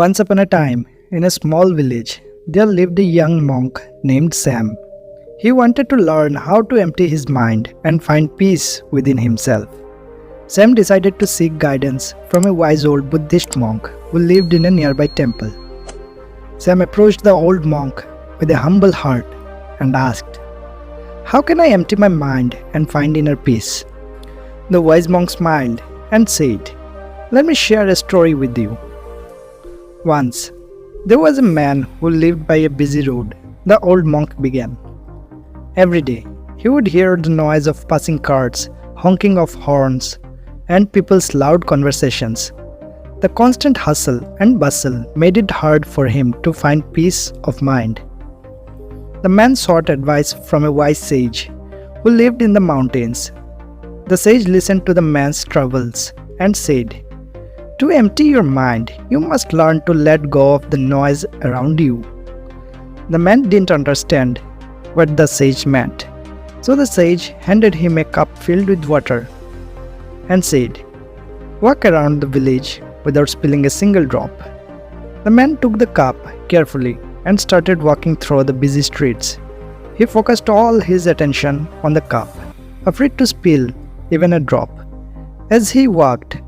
Once upon a time, in a small village, there lived a young monk named Sam. He wanted to learn how to empty his mind and find peace within himself. Sam decided to seek guidance from a wise old Buddhist monk who lived in a nearby temple. Sam approached the old monk with a humble heart and asked, "How can I empty my mind and find inner peace?" The wise monk smiled and said, "Let me share a story with you. Once, there was a man who lived by a busy road," the old monk began. Every day, he would hear the noise of passing carts, honking of horns, and people's loud conversations. The constant hustle and bustle made it hard for him to find peace of mind. The man sought advice from a wise sage who lived in the mountains. The sage listened to the man's troubles and said, "To empty your mind, you must learn to let go of the noise around you." The man didn't understand what the sage meant, so the sage handed him a cup filled with water and said, "Walk around the village without spilling a single drop." The man took the cup carefully and started walking through the busy streets. He focused all his attention on the cup, afraid to spill even a drop. As he walked,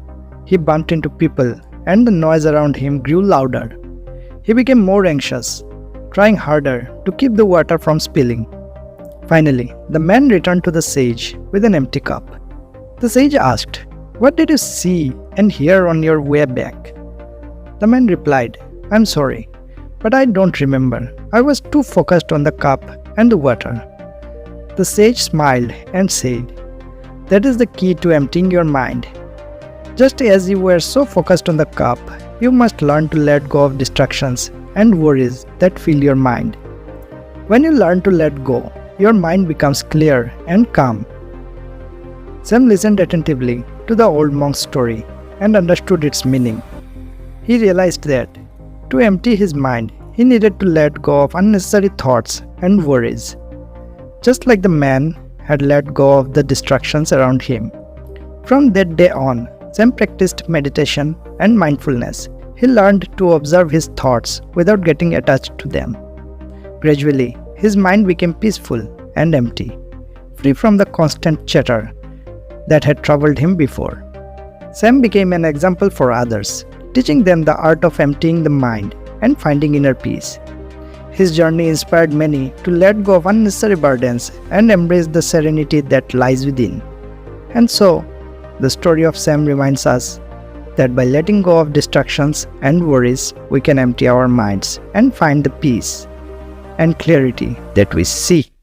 he bumped into people and the noise around him grew louder. He became more anxious, trying harder to keep the water from spilling. Finally, the man returned to the sage with an empty cup. The sage asked, "What did you see and hear on your way back?" The man replied, "I'm sorry, but I don't remember. I was too focused on the cup and the water." The sage smiled and said, "That is the key to emptying your mind. Just as you were so focused on the cup, you must learn to let go of distractions and worries that fill your mind. When you learn to let go, your mind becomes clear and calm." Sam listened attentively to the old monk's story and understood its meaning. He realized that to empty his mind, he needed to let go of unnecessary thoughts and worries, just like the man had let go of the distractions around him. From that day on, Sam practiced meditation and mindfulness. He learned to observe his thoughts without getting attached to them. Gradually, his mind became peaceful and empty, free from the constant chatter that had troubled him before. Sam became an example for others, teaching them the art of emptying the mind and finding inner peace. His journey inspired many to let go of unnecessary burdens and embrace the serenity that lies within. And so, the story of Sam reminds us that by letting go of distractions and worries, we can empty our minds and find the peace and clarity that we seek.